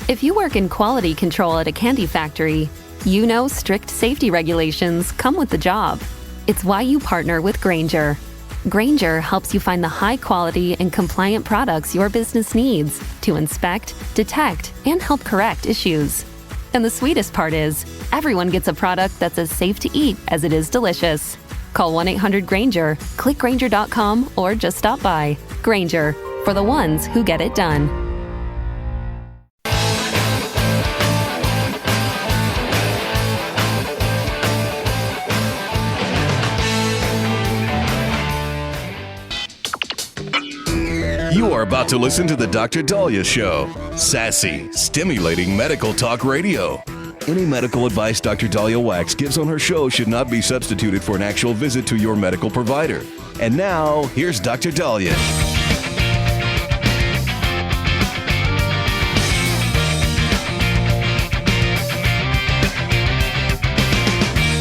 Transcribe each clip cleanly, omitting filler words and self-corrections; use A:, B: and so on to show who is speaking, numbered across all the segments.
A: If you work in quality control at a candy factory, you know strict safety regulations come with the job. It's why you partner with Grainger. Grainger helps you find the high-quality and compliant products your business needs to inspect, detect, and help correct issues. And the sweetest part is, everyone gets a product that's as safe to eat as it is delicious. Call 1-800-GRAINGER, click Grainger.com, or just stop by. Grainger, for the ones who get it done.
B: You are about to listen to the Dr. Daliah Show. Sassy, stimulating medical talk radio. Any medical advice Dr. Daliah Wax gives on her show should not be substituted for an actual visit to your medical provider. And now, here's Dr. Daliah.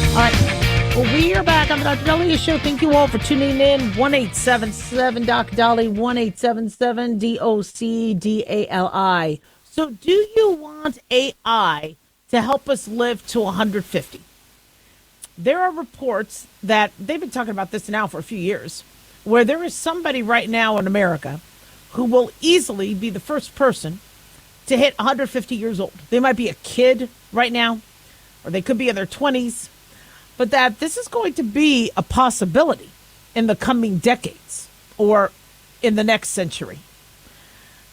C: All right. Well, we are back on the Dr. Daliah Show. Thank you all for tuning in. 1-877 Dr. Dali, 1-877 DOCDALI. So, do you want AI to help us live to 150? There are reports that they've been talking about this now for a few years, where there is somebody right now in America who will easily be the first person to hit 150 years old. They might be a kid right now, or they could be in their 20s. But that this is going to be a possibility in the coming decades or in the next century.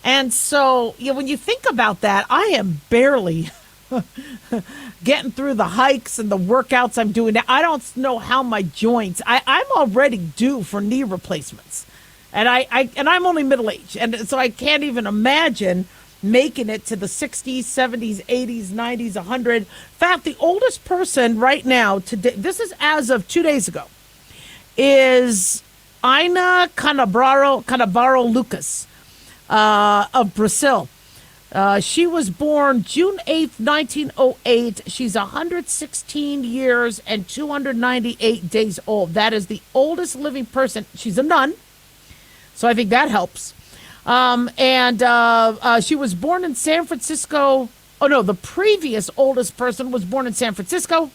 C: And so, when you think about that, I am barely getting through the hikes and the workouts I'm doing. I don't know how my joints, I'm already due for knee replacements. And I'm only middle-aged. And so I can't even imagine making it to the 60s, 70s, 80s, 90s, 100. In fact, the oldest person right now, today, this is as of 2 days ago, is Ina Canavaro Lucas of Brazil. She was born June 8th, 1908. She's 116 years and 298 days old. That is the oldest living person. She's a nun, so I think that helps. She was born in San Francisco. Oh, no, the previous oldest person was born in San Francisco,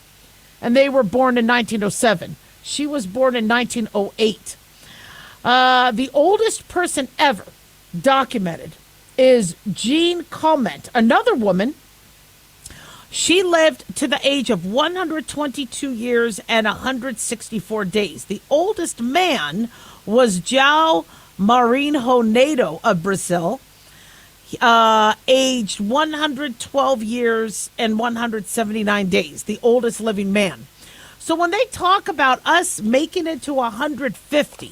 C: and they were born in 1907. She was born in 1908. The oldest person ever documented is Jean Calment, another woman. She lived to the age of 122 years and 164 days. The oldest man was João Marinho Neto of Brazil, aged 112 years and 179 days, the oldest living man. So when they talk about us making it to 150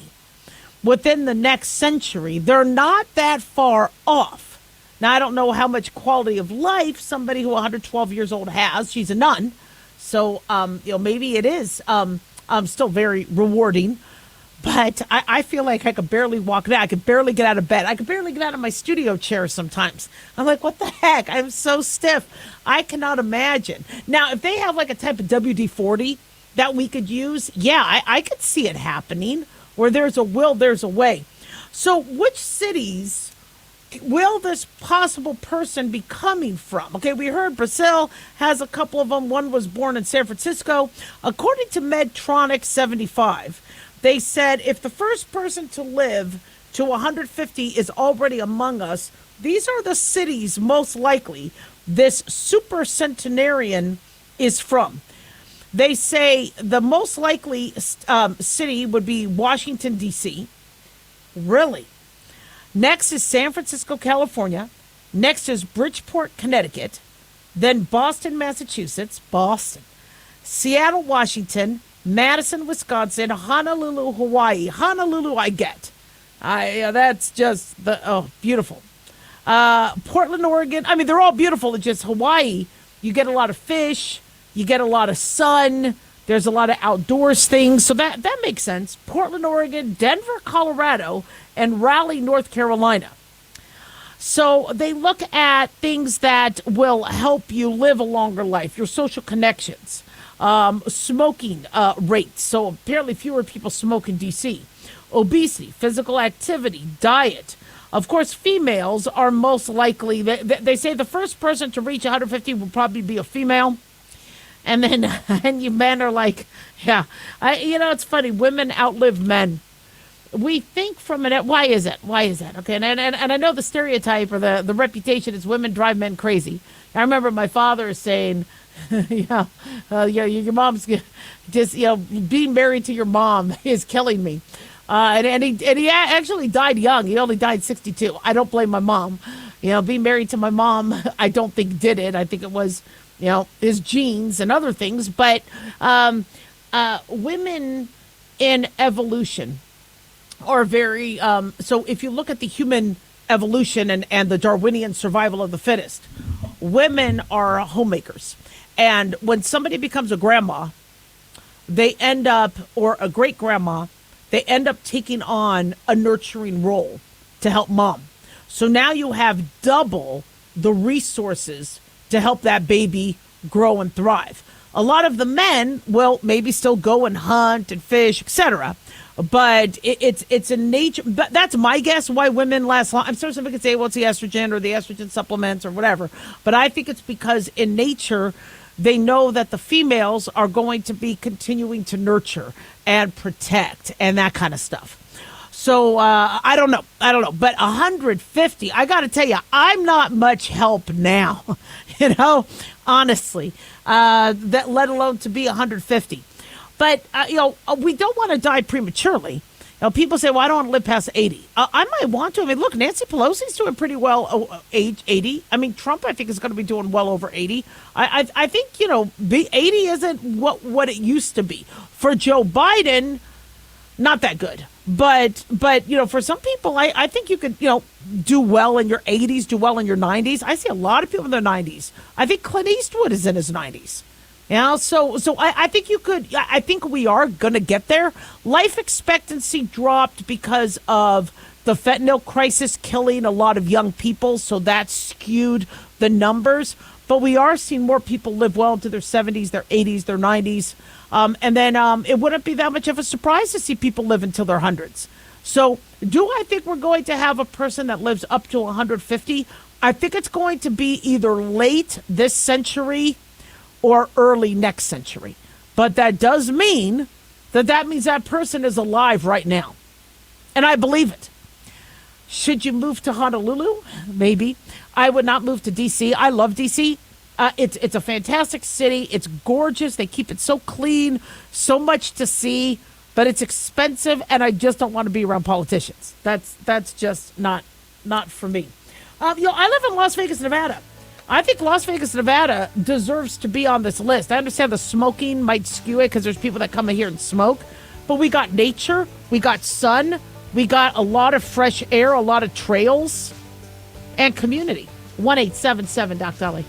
C: within the next century, they're not that far off. Now, I don't know how much quality of life somebody who 112 years old has. She's a nun. So, maybe it is still very rewarding. But I feel like I could barely walk now. I could barely get out of bed. I could barely get out of my studio chair sometimes. I'm like, what the heck? I'm so stiff. I cannot imagine. Now, if they have like a type of WD-40 that we could use, yeah, I could see it happening. Where there's a will, there's a way. So which cities will this possible person be coming from? Okay, we heard Brazil has a couple of them. One was born in San Francisco. According to Medtronic 75, they said if the first person to live to 150 is already among us, these are the cities most likely this super centenarian is from. They say the most likely city would be Washington, D.C. Really? Next is San Francisco, California. Next is Bridgeport, Connecticut. Then Boston, Massachusetts. Boston. Seattle, Washington. Madison, Wisconsin. Honolulu, Hawaii. Honolulu, I get. That's just beautiful. Portland, Oregon. I mean, they're all beautiful. It's just Hawaii. You get a lot of fish. You get a lot of sun. There's a lot of outdoors things. So that makes sense. Portland, Oregon, Denver, Colorado, and Raleigh, North Carolina. So they look at things that will help you live a longer life, your social connections, smoking rates. So apparently fewer people smoke in D.C. Obesity, physical activity, diet, Of course, females are most likely, they say the first person to reach 150 will probably be a female. And then and you men are like, yeah, it's funny. Women outlive men. We think from it. Why is it? Okay, and I know the stereotype or the reputation is women drive men crazy. I remember my father saying, your mom's just being married to your mom is killing me. And he actually died young. He only died 62. I don't blame my mom. Being married to my mom, I don't think did it. I think it was, his genes and other things. But women in evolution are very, so if you look at the human evolution and the Darwinian survival of the fittest, women are homemakers. And when somebody becomes a grandma, they end up, or a great grandma, they end up taking on a nurturing role to help mom. So now you have double the resources to help that baby grow and thrive. A lot of the men will maybe still go and hunt and fish, etc. But it's a nature. But that's my guess why women last long. I'm sure somebody could say, well, it's the estrogen or the estrogen supplements or whatever. But I think it's because in nature, they know that the females are going to be continuing to nurture and protect and that kind of stuff. So I don't know. But 150, I got to tell you, I'm not much help now, honestly, that let alone to be 150. But, we don't want to die prematurely. People say, well, I don't want to live past 80. I might want to. I mean, look, Nancy Pelosi's doing pretty well age 80. I mean, Trump, I think, is going to be doing well over 80. I think, 80 isn't what it used to be. For Joe Biden, not that good. But for some people, I think you could, do well in your 80s, do well in your 90s. I see a lot of people in their 90s. I think Clint Eastwood is in his 90s. So I think you could. I think we are going to get there. Life expectancy dropped because of the fentanyl crisis killing a lot of young people, so that skewed the numbers. But we are seeing more people live well into their 70s, their 80s, their 90s. And then it wouldn't be that much of a surprise to see people live until their hundreds. So do I think we're going to have a person that lives up to 150? I think it's going to be either late this century or early next century. But that does mean that means that person is alive right now. And I believe it. Should you move to Honolulu? Maybe. I would not move to D.C. I love D.C. It's a fantastic city. It's gorgeous. They keep it so clean, so much to see, but it's expensive, and I just don't want to be around politicians. That's just not for me. I live in Las Vegas, Nevada. I think Las Vegas, Nevada deserves to be on this list. I understand the smoking might skew it because there's people that come in here and smoke, but we got nature, we got sun, we got a lot of fresh air, a lot of trails, and community. 1-877 Doc Dolly.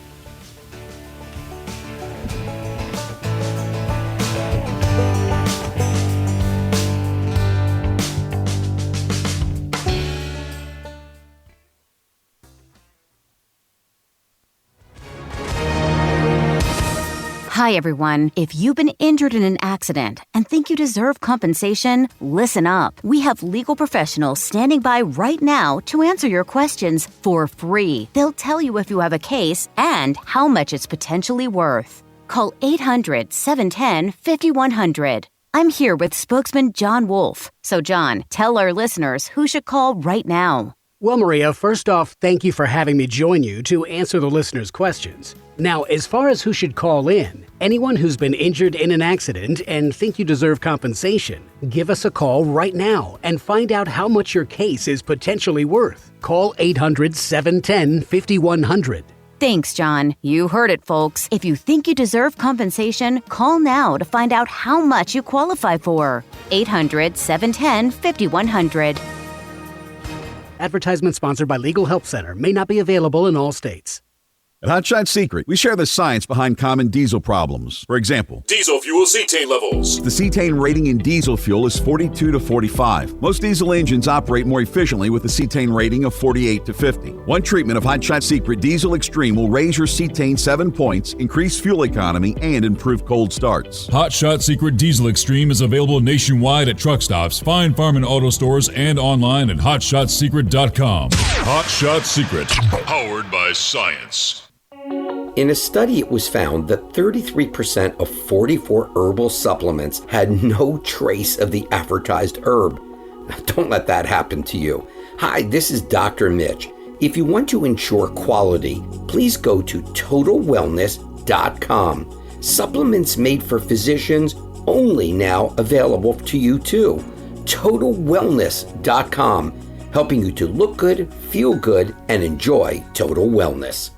D: Hi, everyone. If you've been injured in an accident and think you deserve compensation, listen up. We have legal professionals standing by right now to answer your questions for free. They'll tell you if you have a case and how much it's potentially worth. Call 800-710-5100. I'm here with spokesman John Wolf. So, John, tell our listeners who should call right now.
E: Well, Maria, first off, thank you for having me join you to answer the listeners' questions. Now, as far as who should call in, anyone who's been injured in an accident and think you deserve compensation, give us a call right now and find out how much your case is potentially worth. Call 800-710-5100.
D: Thanks, John. You heard it, folks. If you think you deserve compensation, call now to find out how much you qualify for. 800-710-5100.
E: Advertisement sponsored by Legal Help Center. May not be available in all states.
F: At Hotshot Secret, we share the science behind common diesel problems. For example,
G: diesel fuel cetane levels.
F: The cetane rating in diesel fuel is 42 to 45. Most diesel engines operate more efficiently with a cetane rating of 48 to 50. One treatment of Hotshot Secret Diesel Extreme will raise your cetane 7 points, increase fuel economy, and improve cold starts.
G: Hotshot Secret Diesel Extreme is available nationwide at truck stops, fine farm and auto stores, and online at hotshotsecret.com. Hotshot Secret, powered by science.
H: In a study, it was found that 33% of 44 herbal supplements had no trace of the advertised herb. Now, don't let that happen to you. Hi, this is Dr. Mitch. If you want to ensure quality, please go to totalwellness.com. Supplements made for physicians only now available to you too. totalwellness.com, helping you to look good, feel good, and enjoy total wellness.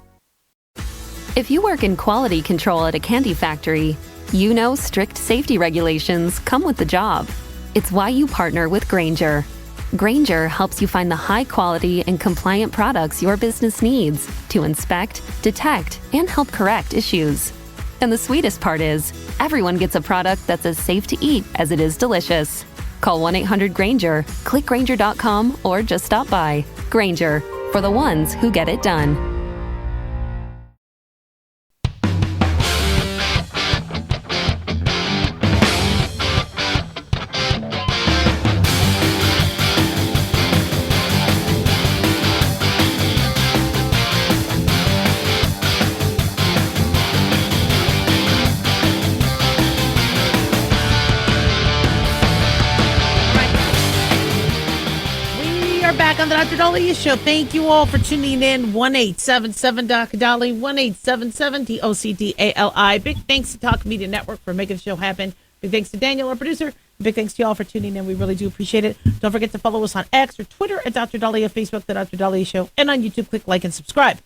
A: If you work in quality control at a candy factory, you know strict safety regulations come with the job. It's why you partner with Grainger. Grainger helps you find the high quality and compliant products your business needs to inspect, detect, and help correct issues. And the sweetest part is, everyone gets a product that's as safe to eat as it is delicious. Call 1-800-GRAINGER, click Grainger.com, or just stop by. Grainger, for the ones who get it done.
C: On the Dr. Daliah Show. Thank you all for tuning in. 1-877 Dr. Dali, 1-877 DOCDALI. Big thanks to Talk Media Network for making the show happen. Big thanks to Daniel, our producer. Big thanks to you all for tuning in. We really do appreciate it. Don't forget to follow us on X or Twitter at Dr. Daliah, Facebook, The Dr. Daliah Show, and on YouTube, click like and subscribe.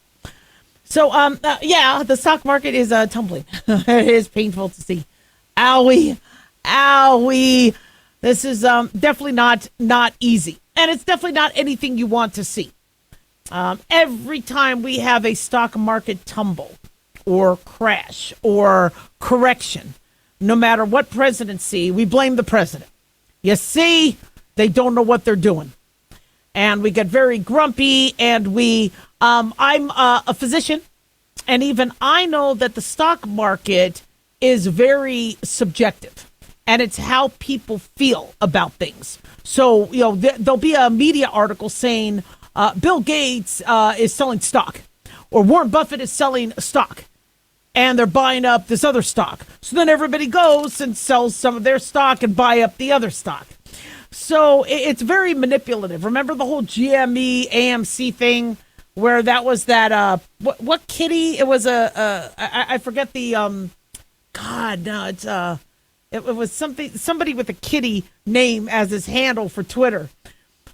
C: So, the stock market is tumbling. It is painful to see. Owie. This is definitely not easy. And it's definitely not anything you want to see. Every time we have a stock market tumble or crash or correction, no matter what presidency, we blame the president. You see, they don't know what they're doing. And we get very grumpy, and I'm a physician, and even I know that the stock market is very subjective. And it's how people feel about things. So, there'll be a media article saying Bill Gates is selling stock, or Warren Buffett is selling stock, and they're buying up this other stock. So then everybody goes and sells some of their stock and buy up the other stock. So it's very manipulative. Remember the whole GME AMC thing, where that was that what kitty? It was I forget the It was somebody with a kitty name as his handle for Twitter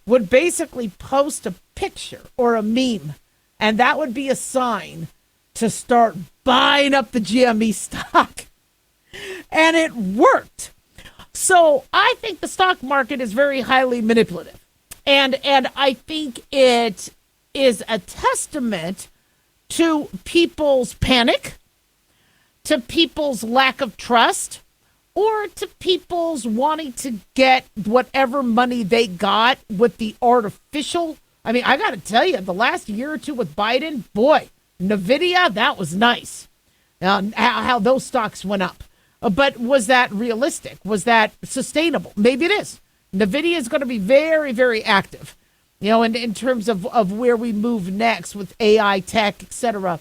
C: would basically post a picture or a meme, and that would be a sign to start buying up the GME stock. And it worked. So I think the stock market is very highly manipulative. And I think it is a testament to people's panic, to people's lack of trust, or to people's wanting to get whatever money they got with the artificial. I mean, I got to tell you, the last year or two with Biden, boy, NVIDIA, that was nice. How those stocks went up. But was that realistic? Was that sustainable? Maybe it is. NVIDIA is going to be very, very active, in terms of where we move next with AI tech, et cetera.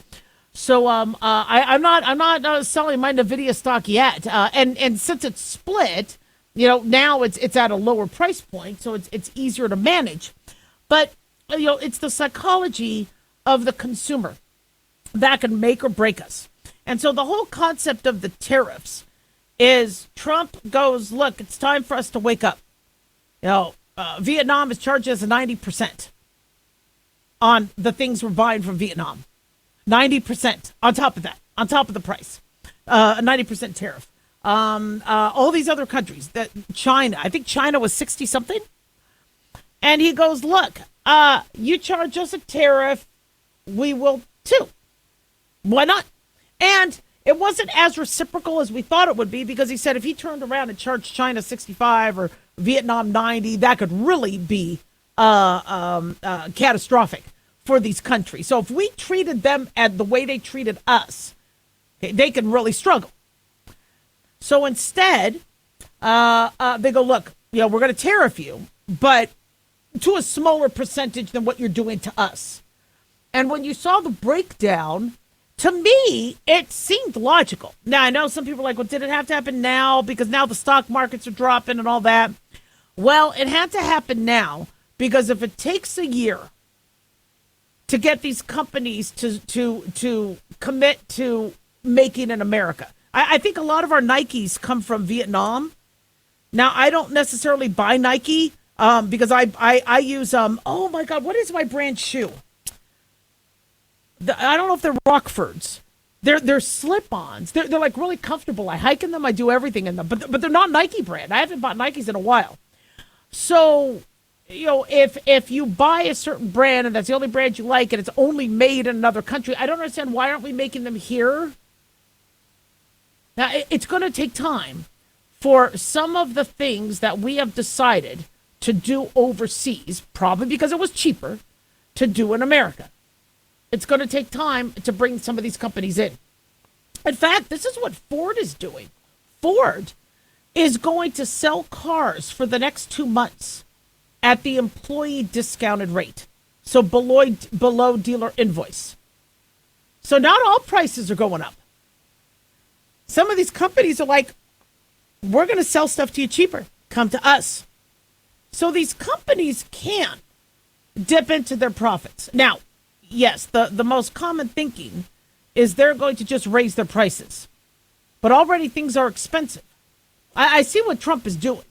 C: So I'm not selling my NVIDIA stock yet, and since it's split, now it's at a lower price point, so it's easier to manage. But it's the psychology of the consumer that can make or break us. And so the whole concept of the tariffs is Trump goes, look, it's time for us to wake up. Vietnam is charging us 90% on the things we're buying from Vietnam. 90% on top of that, on top of the price, a 90% tariff. All these other countries, that China, I think China was 60 something. And he goes, look, you charge us a tariff, we will too. Why not? And it wasn't as reciprocal as we thought it would be, because he said if he turned around and charged China 65 or Vietnam 90, that could really be catastrophic for these countries. So if we treated them at the way they treated us, they can really struggle. So instead, they go, look, we're going to tariff you, but to a smaller percentage than what you're doing to us. And when you saw the breakdown, to me, it seemed logical. Now, I know some people are like, well, did it have to happen now? Because now the stock markets are dropping and all that. Well, it had to happen now, because if it takes a year to get these companies to commit to making in America. I think a lot of our Nikes come from Vietnam. Now, I don't necessarily buy Nike because I use, oh my God, what is my brand shoe? I don't know if they're Rockfords. They're slip-ons. They're like really comfortable. I hike in them. I do everything in them. But they're not Nike brand. I haven't bought Nikes in a while. So, if you buy a certain brand and that's the only brand you like and it's only made in another country, I don't understand, why aren't we making them here? Now, it's going to take time for some of the things that we have decided to do overseas, probably because it was cheaper, to do in America. It's going to take time to bring some of these companies in. In fact, this is what Ford is doing. Ford is going to sell cars for the next 2 months at the employee discounted rate. So below dealer invoice. So not all prices are going up. Some of these companies are like, we're going to sell stuff to you cheaper. Come to us. So these companies can dip into their profits. Now, yes, the most common thinking is they're going to just raise their prices. But already things are expensive. I see what Trump is doing.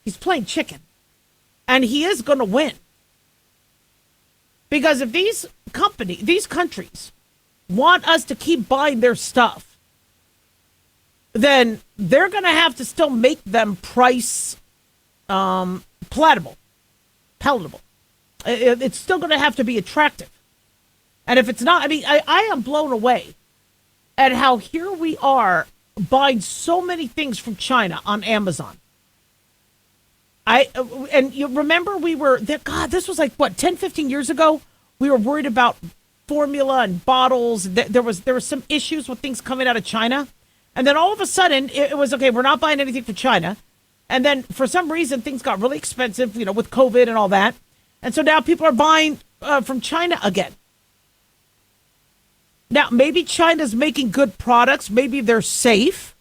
C: He's playing chicken. And he is going to win. Because if these countries want us to keep buying their stuff, then they're going to have to still make them price palatable. It's still going to have to be attractive. And if it's not, I am blown away at how here we are buying so many things from China on Amazon. And you remember we were there, God, this was like, what, 10, 15 years ago? We were worried about formula and bottles. There was some issues with things coming out of China. And then all of a sudden, it was, okay, we're not buying anything from China. And then for some reason, things got really expensive, with COVID and all that. And so now people are buying from China again. Now, maybe China's making good products. Maybe they're safe.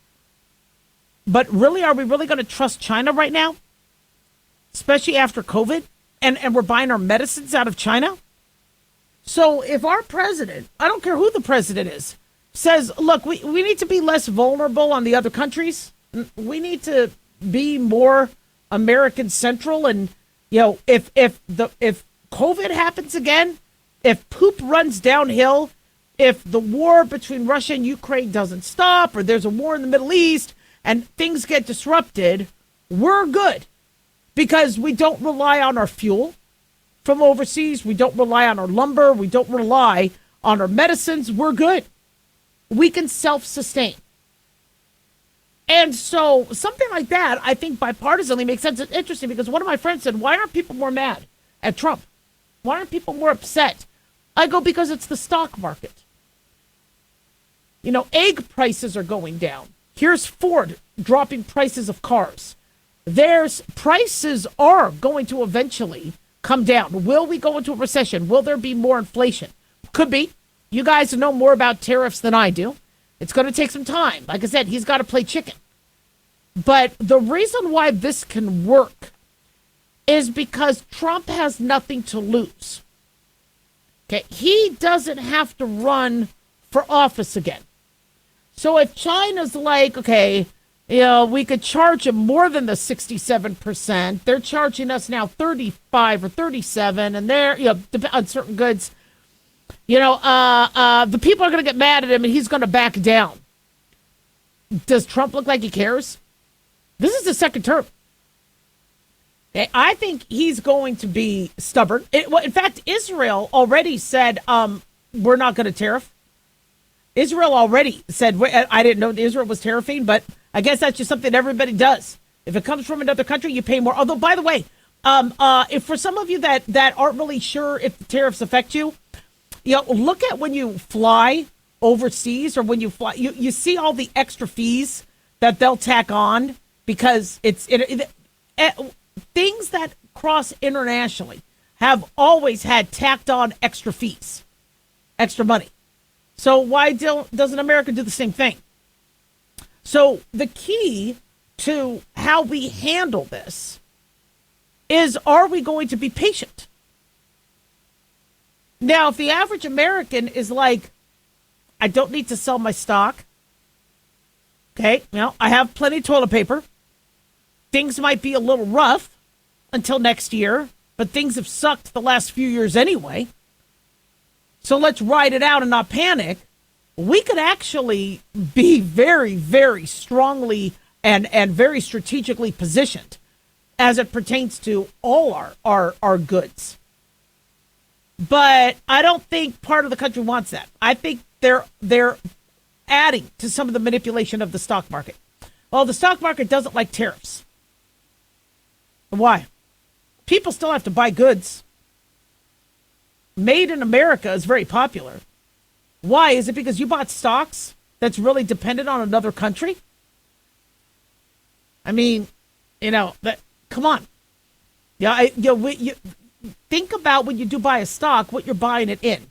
C: But really, are we really going to trust China right now? Especially after COVID? And we're buying our medicines out of China? So if our president, I don't care who the president is, says, look, we need to be less vulnerable on the other countries. We need to be more American central. And, if COVID happens again, if poop runs downhill, if the war between Russia and Ukraine doesn't stop, or there's a war in the Middle East and things get disrupted, we're good because we don't rely on our fuel from overseas. We don't rely on our lumber. We don't rely on our medicines. We're good. We can self-sustain. And so something like that, I think bipartisanly makes sense. It's interesting because one of my friends said, why aren't people more mad at Trump? Why aren't people more upset? I go, because it's the stock market. Egg prices are going down. Here's Ford dropping prices of cars. Prices are going to eventually come down. Will we go into a recession? Will there be more inflation? Could be. You guys know more about tariffs than I do. It's going to take some time. Like I said, he's got to play chicken. But the reason why this can work is because Trump has nothing to lose. Okay, he doesn't have to run for office again. So if China's like, okay, we could charge them more than the 67%. They're charging us now 35 or 37, and they're, on certain goods. The people are going to get mad at him, and he's going to back down. Does Trump look like he cares? This is the second term. I think he's going to be stubborn. In fact, Israel already said, we're not going to tariff. Israel already said, I didn't know Israel was tariffing, but I guess that's just something everybody does. If it comes from another country, you pay more. Although, by the way, if for some of you that aren't really sure if the tariffs affect you, look at when you fly overseas or when you fly, you see all the extra fees that they'll tack on because things that cross internationally have always had tacked on extra fees, extra money. So why doesn't America do the same thing? So the key to how we handle this is, are we going to be patient? Now, if the average American is like, I don't need to sell my stock. Okay, I have plenty of toilet paper. Things might be a little rough until next year, but things have sucked the last few years anyway. So let's ride it out and not panic. We could actually be very, very strongly and very strategically positioned as it pertains to all our goods. But I don't think part of the country wants that. I think they're adding to some of the manipulation of the stock market. Well, the stock market doesn't like tariffs. Why? People still have to buy goods. Made in America is very popular. Why? Is it because you bought stocks that's really dependent on another country? I mean, come on. Think about when you do buy a stock, what you're buying it in.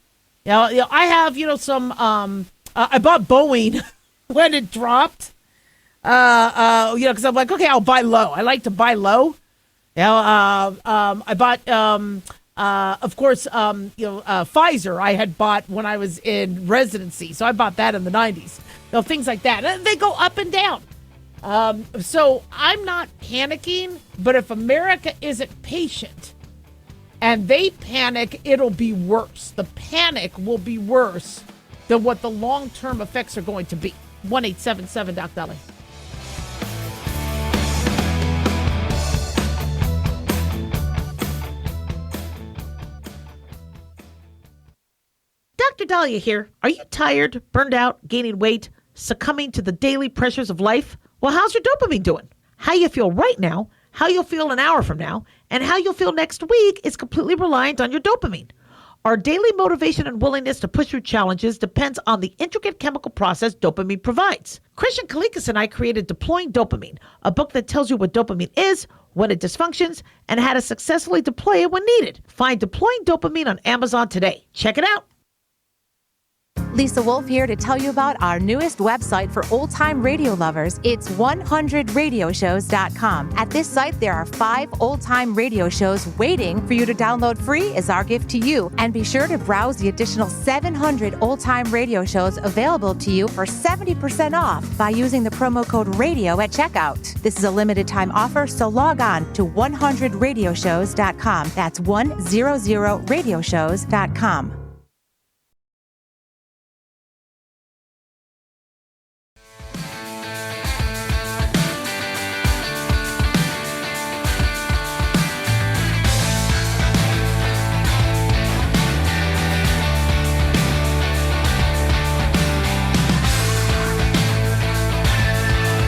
C: I have, some, I bought Boeing when it dropped, because I'm like, okay, I'll buy low. I like to buy low. I bought, of course, Pfizer I had bought when I was in residency. So I bought that in the 90s. Things like that. And they go up and down. So I'm not panicking, but if America isn't patient and they panic, it'll be worse. The panic will be worse than what the long-term effects are going to be. 1-877-DOC-DALIAH. Dr. Daliah here. Are you tired, burned out, gaining weight, succumbing to the daily pressures of life? Well, how's your dopamine doing? How you feel right now, how you'll feel an hour from now, and how you'll feel next week is completely reliant on your dopamine. Our daily motivation and willingness to push through challenges depends on the intricate chemical process dopamine provides. Christian Kalikas and I created Deploying Dopamine, a book that tells you what dopamine is, when it dysfunctions, and how to successfully deploy it when needed. Find Deploying Dopamine on Amazon today. Check it out.
I: Lisa Wolf here to tell you about our newest website for old-time radio lovers. It's 100radioshows.com. At this site, there are 5 old-time radio shows waiting for you to download free as our gift to you. And be sure to browse the additional 700 old-time radio shows available to you for 70% off by using the promo code RADIO at checkout. This is a limited-time offer, so log on to 100radioshows.com. That's 100radioshows.com.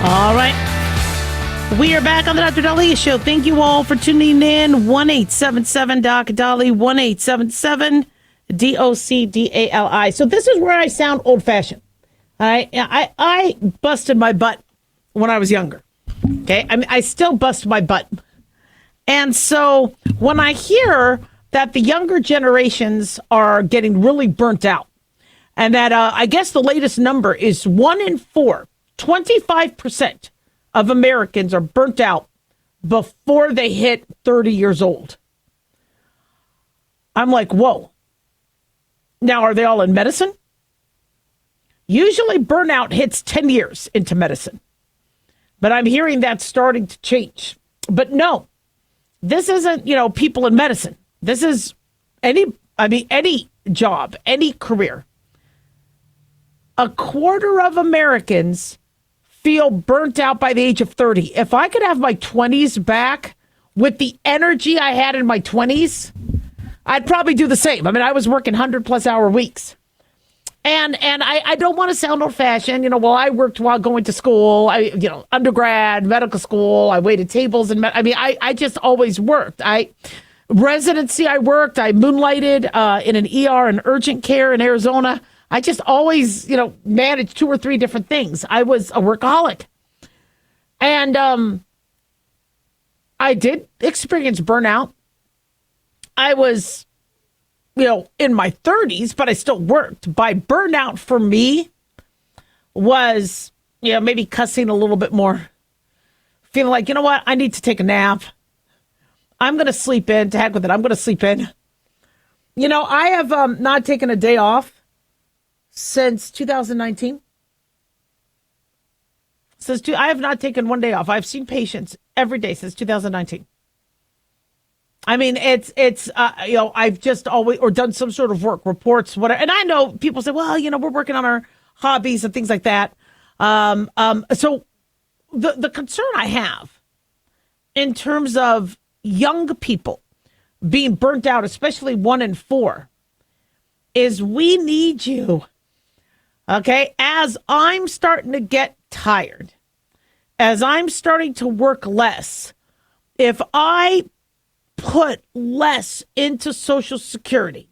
C: All right. We are back on the Dr. Daliah Show. Thank you all for tuning in. 1-877-DOC-DALIAH, 1-877-DOC-DALI. So this is where I sound old-fashioned. I busted my butt when I was younger. Okay? I mean, I still bust my butt. And so when I hear that the younger generations are getting really burnt out, and that I guess the latest number is 1 in 4, 25% of Americans are burnt out before they hit 30 years old. I'm like, whoa. Now, are they all in medicine? Usually burnout hits 10 years into medicine. But I'm hearing that's starting to change. But no, this isn't, people in medicine. This is any job, any career. A quarter of Americans feel burnt out by the age of 30. If I could have my 20s back with the energy I had in my 20s, I'd probably do the same. I mean, I was working 100-plus hour weeks. And I don't want to sound old fashioned. Well, I worked while going to school. Undergrad, medical school. I waited tables and I just always worked. Residency, I worked. I moonlighted in an ER and urgent care in Arizona. I just always, managed 2 or 3 different things. I was a workaholic. And I did experience burnout. I was, in my 30s, but I still worked. By burnout for me was, maybe cussing a little bit more. Feeling like, you know what? I need to take a nap. I'm going to sleep in. To heck with it. I'm going to sleep in. I have not taken a day off since 2019. I have not taken one day off. I've seen patients every day since 2019. I mean, it's I've just always or done some sort of work, reports, whatever. And I know people say, well, we're working on our hobbies and things like that. So the concern I have in terms of young people being burnt out, especially 1 in 4, is we need you. Okay, as I'm starting to get tired, as I'm starting to work less, if I put less into Social Security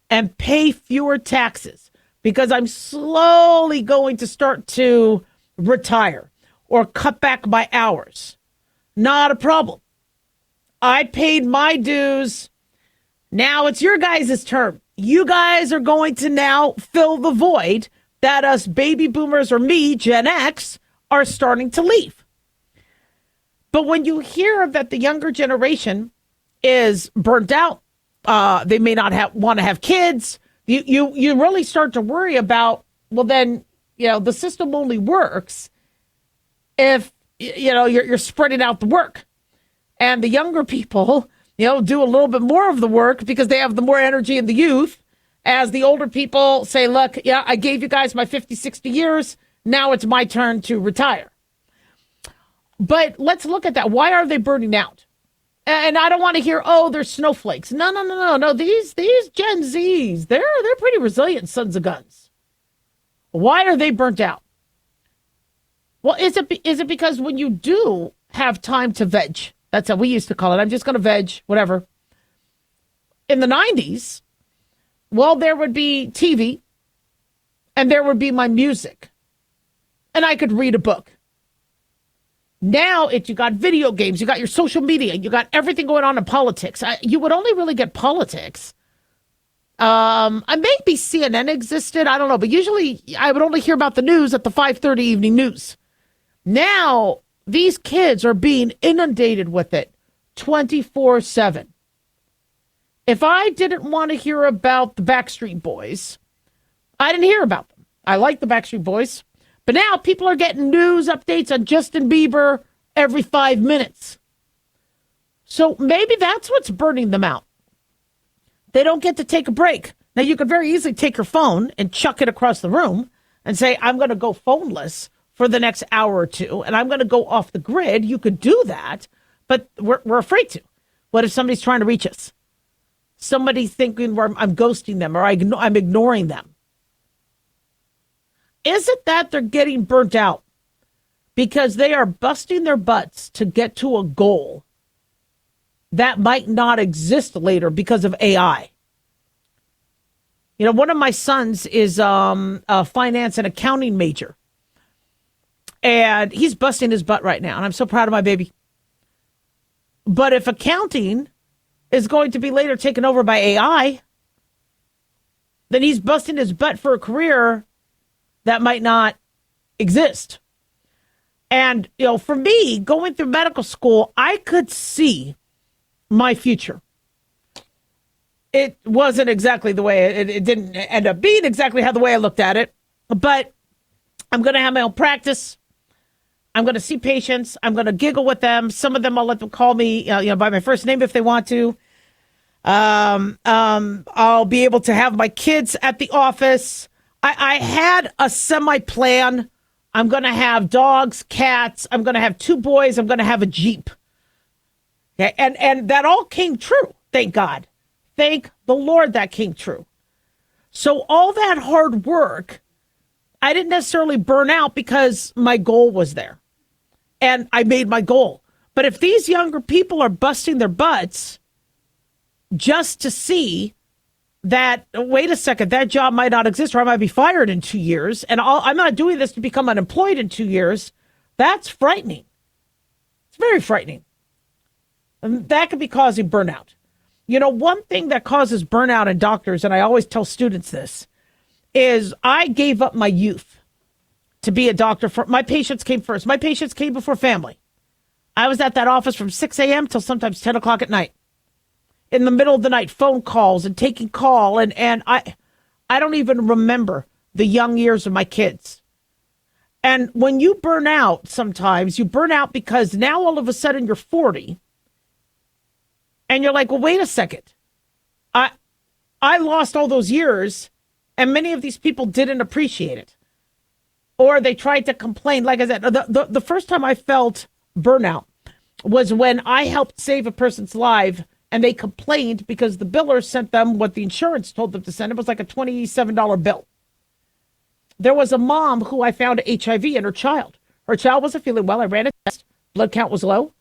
C: and pay fewer taxes, because I'm slowly going to start to retire or cut back my hours, not a problem. I paid my dues. Now it's your guys' turn. You guys are going to now fill the void that us baby boomers or me, Gen X, are starting to leave. But when you hear that the younger generation is burnt out, they may not want to have kids, you really start to worry about, well, then, the system only works if, you're spreading out the work. And the younger people, do a little bit more of the work because they have the more energy and the youth. As the older people say, look, I gave you guys my 50, 60 years. Now it's my turn to retire. But let's look at that. Why are they burning out? And I don't want to hear, they're snowflakes. No. These Gen Zs, they're pretty resilient sons of guns. Why are they burnt out? Well, is it because when you do have time to veg, that's how we used to call it. I'm just going to veg, whatever. In the 90s, well, there would be TV and there would be my music and I could read a book. Now you got video games, you got your social media, you got everything going on in politics. You would only really get politics. Maybe CNN existed, I don't know, but usually I would only hear about the news at the 5:30 evening news. Now these kids are being inundated with it 24/7. If I didn't want to hear about the Backstreet Boys, I didn't hear about them. I like the Backstreet Boys. But now people are getting news updates on Justin Bieber every 5 minutes. So maybe that's what's burning them out. They don't get to take a break. Now, you could very easily take your phone and chuck it across the room and say, I'm going to go phoneless for the next hour or two, and I'm going to go off the grid. You could do that, but we're afraid to. What if somebody's trying to reach us? Somebody's thinking I'm ghosting them or I'm ignoring them. Is it that they're getting burnt out because they are busting their butts to get to a goal that might not exist later because of AI? One of my sons is a finance and accounting major, and he's busting his butt right now, and I'm so proud of my baby. But if accounting is going to be later taken over by AI, then he's busting his butt for a career that might not exist. And, for me, going through medical school, I could see my future. It wasn't exactly the way, it didn't end up being exactly how the way I looked at it, but I'm going to have my own practice. I'm going to see patients. I'm going to giggle with them. Some of them I'll let them call me, by my first name if they want to. I'll be able to have my kids at the office. I had a semi-plan. I'm going to have dogs, cats. I'm going to have 2 boys. I'm going to have a Jeep. Okay, and that all came true. Thank God. Thank the Lord that came true. So all that hard work, I didn't necessarily burn out because my goal was there and I made my goal. But if these younger people are busting their butts just to see that, wait a second, that job might not exist, or I might be fired in 2 years, and I'm not doing this to become unemployed in 2 years, that's frightening. It's very frightening. And that could be causing burnout. You know, one thing that causes burnout in doctors, and I always tell students this, is I gave up my youth to be a doctor. My patients came first. My patients came before family. I was at that office from 6 a.m. till sometimes 10 o'clock at night. In the middle of the night, phone calls and taking call. And I don't even remember the young years of my kids. And when you burn out, sometimes you burn out because now all of a sudden you're 40. And you're like, well, wait a second. I lost all those years, and many of these people didn't appreciate it. Or they tried to complain. Like I said, the first time I felt burnout was when I helped save a person's life, and they complained because the biller sent them what the insurance told them to send. It was like a $27 bill. There was a mom who I found HIV in her child. Her child wasn't feeling well. I ran a test. Blood count was low.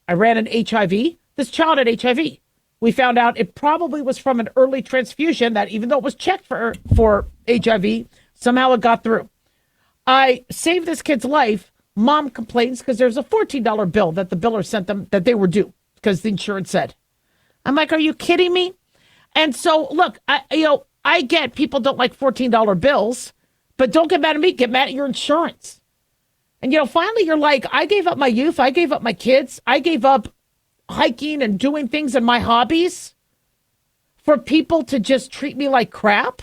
C: I ran an HIV. This child had HIV. We found out it probably was from an early transfusion that, even though it was checked for HIV, somehow it got through. I saved this kid's life. Mom complains because there's a $14 bill that the biller sent them that they were due because the insurance said. I'm like, are you kidding me? And so, look, I get people don't like $14 bills, but don't get mad at me. Get mad at your insurance. And, finally you're like, I gave up my youth. I gave up my kids. I gave up hiking and doing things in my hobbies for people to just treat me like crap.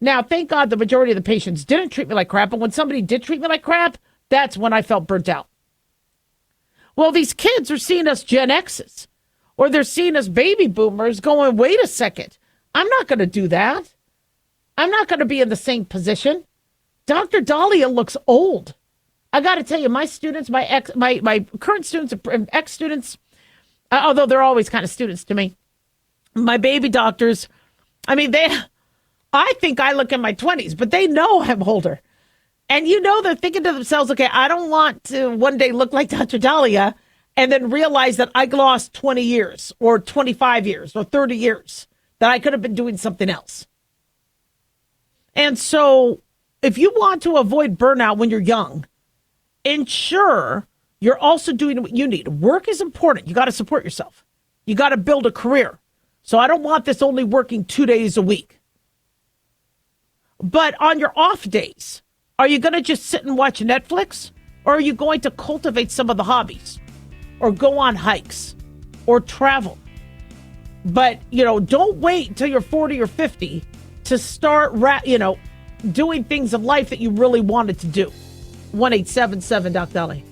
C: Now, thank God the majority of the patients didn't treat me like crap. But when somebody did treat me like crap, that's when I felt burnt out. Well, these kids are seeing us Gen X's, or they're seeing us baby boomers going, wait a second, I'm not going to do that. I'm not going to be in the same position. Dr. Daliah looks old. I got to tell you, my students, my current students and ex-students, although they're always kind of students to me, my baby doctors, I think I look in my 20s, but they know I'm older. And they're thinking to themselves, okay, I don't want to one day look like Dr. Daliah and then realize that I lost 20 years or 25 years or 30 years, that I could have been doing something else. And so if you want to avoid burnout when you're young, ensure you're also doing what you need. Work is important. You got to support yourself. You got to build a career. So I don't want this only working 2 days a week. But on your off days, are you going to just sit and watch Netflix? Or are you going to cultivate some of the hobbies? Or go on hikes? Or travel? But, don't wait until you're 40 or 50 to start, doing things in life that you really wanted to do. 1-877 Doc Daliah.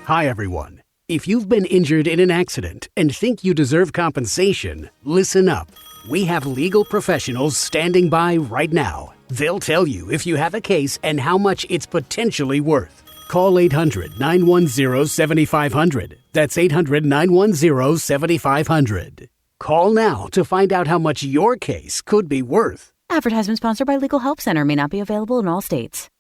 E: Hi, everyone. If you've been injured in an accident and think you deserve compensation, listen up. We have legal professionals standing by right now. They'll tell you if you have a case and how much it's potentially worth. Call 800-910-7500. That's 800-910-7500. Call now to find out how much your case could be worth.
D: Advertisement sponsored by Legal Help Center. May not be available in all states.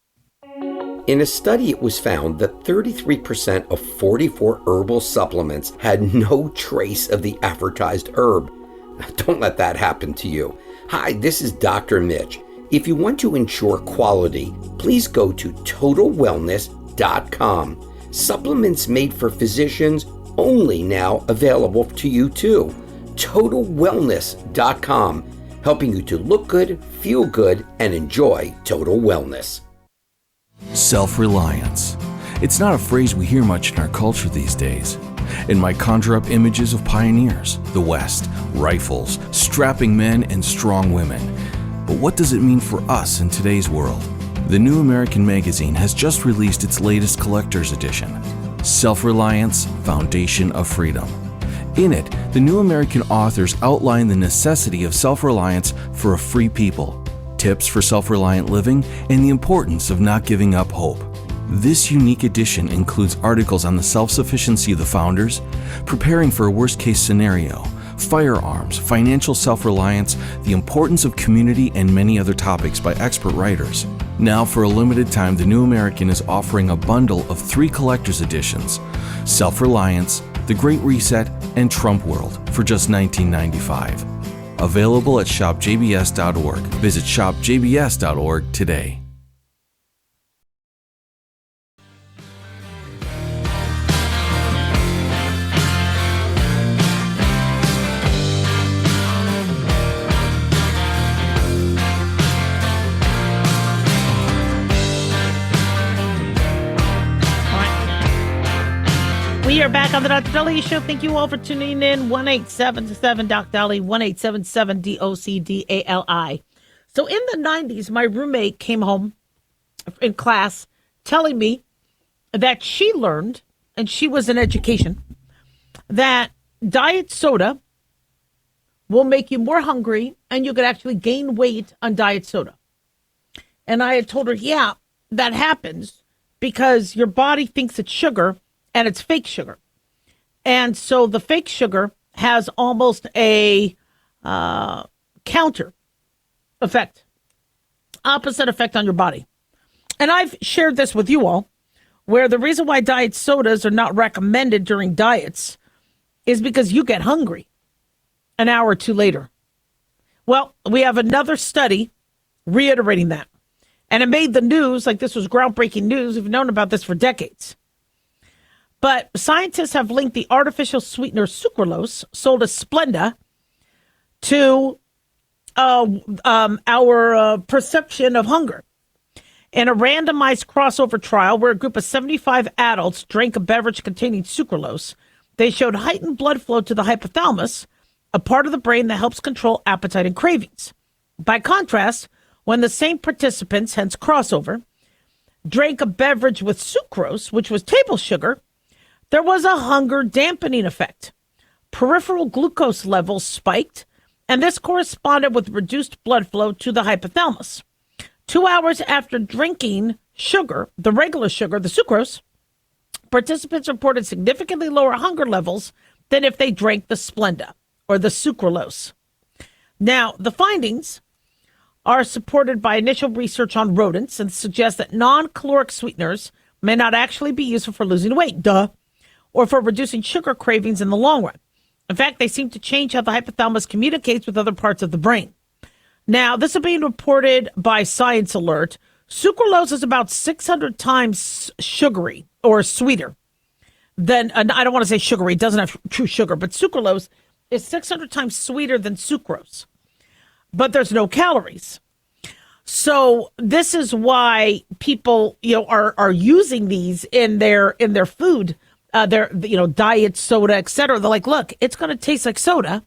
H: In a study, it was found that 33% of 44 herbal supplements had no trace of the advertised herb. Now, don't let that happen to you. Hi, this is Dr. Mitch. If you want to ensure quality, please go to TotalWellness.com. Supplements made for physicians only now available to you too. TotalWellness.com, helping you to look good, feel good, and enjoy total wellness.
J: Self-reliance. It's not a phrase we hear much in our culture these days. It might conjure up images of pioneers, the West, rifles, strapping men, and strong women. But what does it mean for us in today's world? The New American Magazine has just released its latest collector's edition, Self-Reliance, Foundation of Freedom. In it, the New American authors outline the necessity of self-reliance for a free people, tips for self-reliant living, and the importance of not giving up hope. This unique edition includes articles on the self-sufficiency of the founders, preparing for a worst-case scenario, firearms, financial self-reliance, the importance of community, and many other topics by expert writers. Now, for a limited time, the New American is offering a bundle of 3 collector's editions: Self-Reliance, The Great Reset, and Trump World for just $19.95. Available at shopjbs.org. Visit shopjbs.org today.
C: We are back on the Dr. Daliah Show. Thank you all for tuning in. 1-877-DOC-DALI, 1-877-DOC-DALI. So in the 90s, my roommate came home in class telling me that she learned, and she was in education, that diet soda will make you more hungry and you could actually gain weight on diet soda. And I had told her, yeah, that happens because your body thinks it's sugar and it's fake sugar. And so the fake sugar has almost a counter effect, opposite effect on your body. And I've shared this with you all, where the reason why diet sodas are not recommended during diets is because you get hungry an hour or two later. Well, we have another study reiterating that. And it made the news like this was groundbreaking news. We've known about this for decades. But scientists have linked the artificial sweetener sucralose, sold as Splenda, to our perception of hunger. In a randomized crossover trial where a group of 75 adults drank a beverage containing sucralose, they showed heightened blood flow to the hypothalamus, a part of the brain that helps control appetite and cravings. By contrast, when the same participants, hence crossover, drank a beverage with sucrose, which was table sugar, there was a hunger dampening effect. Peripheral glucose levels spiked, and this corresponded with reduced blood flow to the hypothalamus. 2 hours after drinking sugar, the regular sugar, the sucrose, participants reported significantly lower hunger levels than if they drank the Splenda, or the sucralose. Now, the findings are supported by initial research on rodents and suggest that non-caloric sweeteners may not actually be useful for losing weight, or for reducing sugar cravings in the long run. In fact, they seem to change how the hypothalamus communicates with other parts of the brain. Now, this is being reported by Science Alert. Sucralose is about 600 times sugary or sweeter than, I don't want to say sugary, it doesn't have true sugar, but sucralose is 600 times sweeter than sucrose. But there's no calories. So this is why people, are using these in their food, their diet soda, etc. They're like, look, it's going to taste like soda.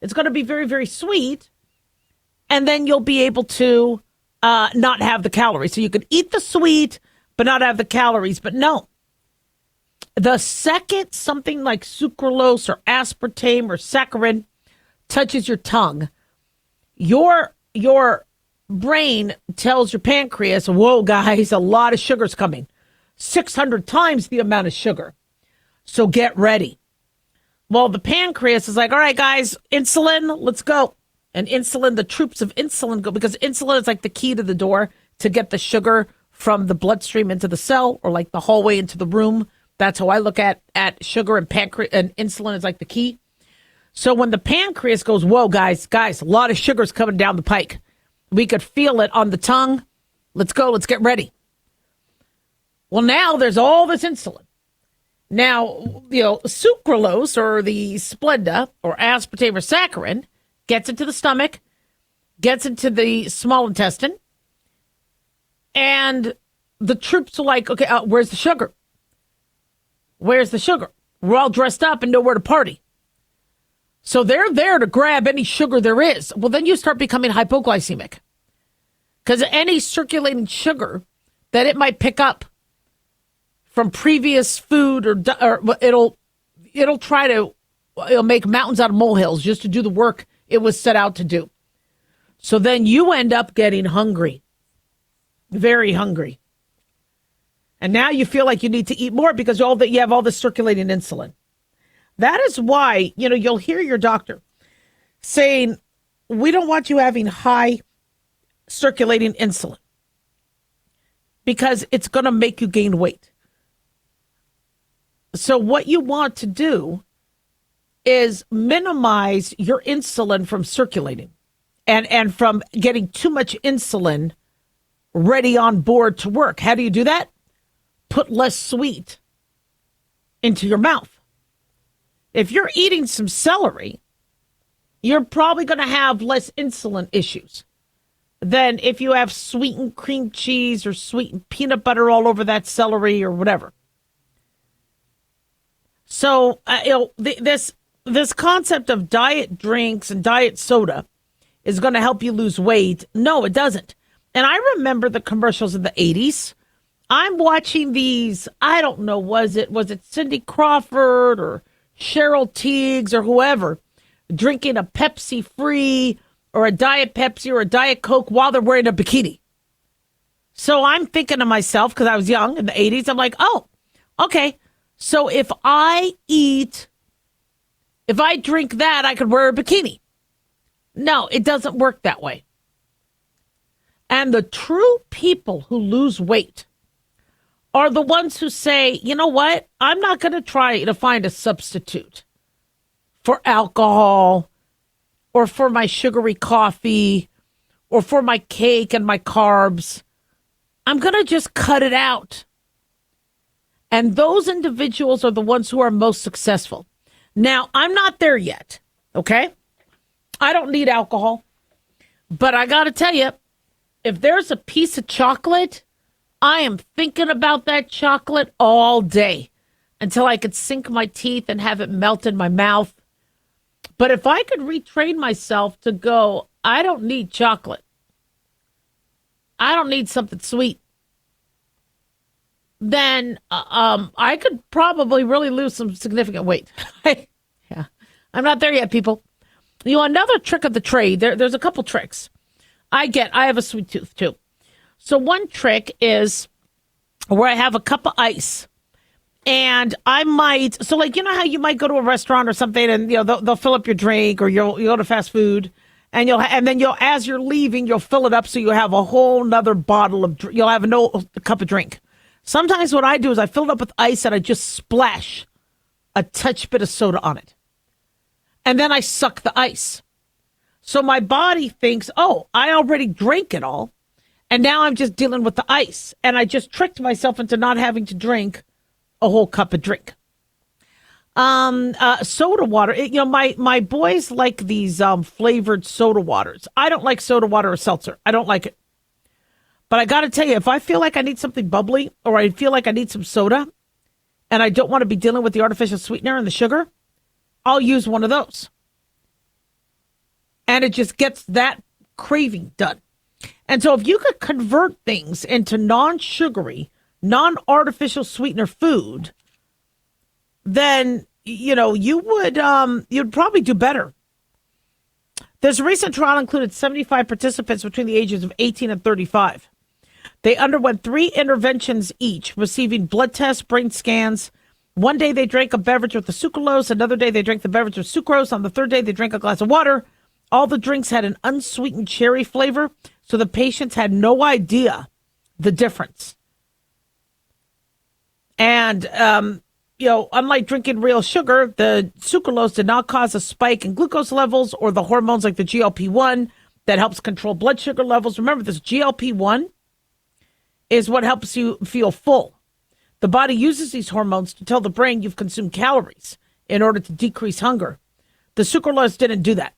C: It's going to be very, very sweet. And then you'll be able to not have the calories. So you could eat the sweet, but not have the calories. But no. The second something like sucralose or aspartame or saccharin touches your tongue, your brain tells your pancreas, whoa, guys, a lot of sugar's coming. 600 times the amount of sugar. So get ready. Well, the pancreas is like, all right, guys, insulin, let's go. And insulin, the troops of insulin go, because insulin is like the key to the door to get the sugar from the bloodstream into the cell, or like the hallway into the room. That's how I look at sugar, and pancreas and insulin is like the key. So when the pancreas goes, whoa, guys, a lot of sugar's coming down the pike. We could feel it on the tongue. Let's go. Let's get ready. Well, now there's all this insulin. Now, sucralose or the Splenda or aspartame or saccharin gets into the stomach, gets into the small intestine, and the troops are like, okay, where's the sugar? Where's the sugar? We're all dressed up and nowhere to party. So they're there to grab any sugar there is. Well, then you start becoming hypoglycemic, because any circulating sugar that it might pick up from previous food or it'll try to it'll make mountains out of molehills just to do the work it was set out to do. So then you end up getting hungry, very hungry. And now you feel like you need to eat more because you have all this circulating insulin. That is why, you'll hear your doctor saying, we don't want you having high circulating insulin because it's going to make you gain weight. So what you want to do is minimize your insulin from circulating and from getting too much insulin ready on board to work. How do you do that? Put less sweet into your mouth. If you're eating some celery, you're probably going to have less insulin issues than if you have sweetened cream cheese or sweetened peanut butter all over that celery or whatever. So, this concept of diet drinks and diet soda is going to help you lose weight. No, it doesn't. And I remember the commercials in the 80s. I'm watching these, I don't know, was it Cindy Crawford or Cheryl Teagues or whoever, drinking a Pepsi Free or a Diet Pepsi or a Diet Coke while they're wearing a bikini. So I'm thinking to myself, because I was young in the 80s, I'm like, oh, okay. So if I drink that, I could wear a bikini. No, it doesn't work that way. And the true people who lose weight are the ones who say, you know what? I'm not going to try to find a substitute for alcohol or for my sugary coffee or for my cake and my carbs. I'm going to just cut it out. And those individuals are the ones who are most successful. Now, I'm not there yet, okay? I don't need alcohol. But I got to tell you, if there's a piece of chocolate, I am thinking about that chocolate all day until I could sink my teeth and have it melt in my mouth. But if I could retrain myself to go, I don't need chocolate. I don't need something sweet. Then I could probably really lose some significant weight. Yeah, I'm not there yet, people. Another trick of the trade, there's a couple tricks. I have a sweet tooth, too. So one trick is where I have a cup of ice. And I might, so like, how you might go to a restaurant or something and, they'll fill up your drink or you'll go to fast food and then as you're leaving, you'll fill it up so you have a whole nother bottle of, you'll have a cup of drink. Sometimes what I do is I fill it up with ice and I just splash a touch bit of soda on it. And then I suck the ice. So my body thinks, oh, I already drank it all. And now I'm just dealing with the ice. And I just tricked myself into not having to drink a whole cup of drink. Soda water. My boys like these flavored soda waters. I don't like soda water or seltzer. I don't like it. But I got to tell you, if I feel like I need something bubbly or I feel like I need some soda and I don't want to be dealing with the artificial sweetener and the sugar, I'll use one of those. And it just gets that craving done. And so if you could convert things into non-sugary, non-artificial sweetener food, then, you'd probably do better. This recent trial included 75 participants between the ages of 18 and 35. They underwent 3 interventions each, receiving blood tests, brain scans. One day they drank a beverage with the sucralose. Another day they drank the beverage with sucrose. On the third day they drank a glass of water. All the drinks had an unsweetened cherry flavor, so the patients had no idea the difference. And, unlike drinking real sugar, the sucralose did not cause a spike in glucose levels or the hormones like the GLP-1 that helps control blood sugar levels. Remember, this GLP-1 is what helps you feel full. The body uses these hormones to tell the brain you've consumed calories in order to decrease hunger. The sucralose didn't do that.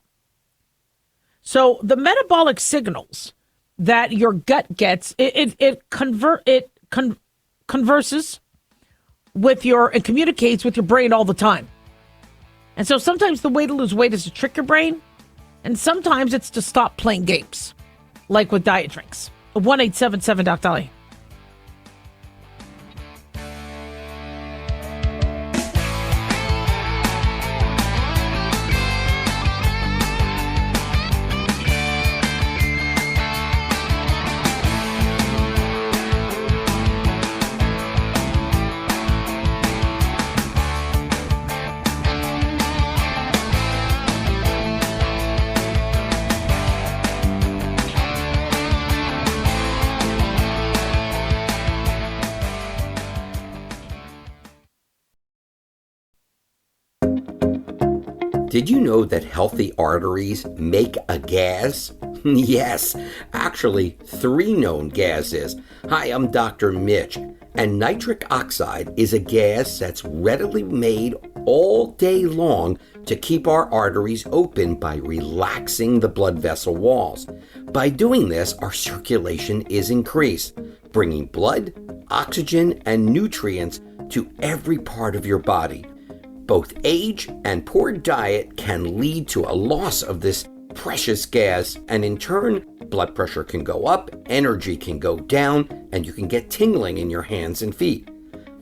C: So the metabolic signals that your gut gets, it converses with it communicates with your brain all the time. And so sometimes the way to lose weight is to trick your brain, and sometimes it's to stop playing games, like with diet drinks. 1-877-DOC-DALIAH.
H: Did you know that healthy arteries make a gas? Yes, actually 3 known gases. Hi, I'm Dr. Mitch, and nitric oxide is a gas that's readily made all day long to keep our arteries open by relaxing the blood vessel walls. By doing this, our circulation is increased, bringing blood, oxygen, and nutrients to every part of your body. Both age and poor diet can lead to a loss of this precious gas, and in turn, blood pressure can go up, energy can go down, and you can get tingling in your hands and feet.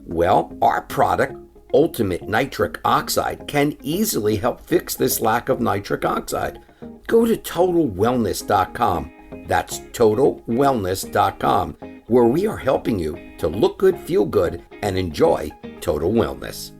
H: Well, our product, Ultimate Nitric Oxide, can easily help fix this lack of nitric oxide. Go to TotalWellness.com. That's TotalWellness.com, where we are helping you to look good, feel good, and enjoy total wellness.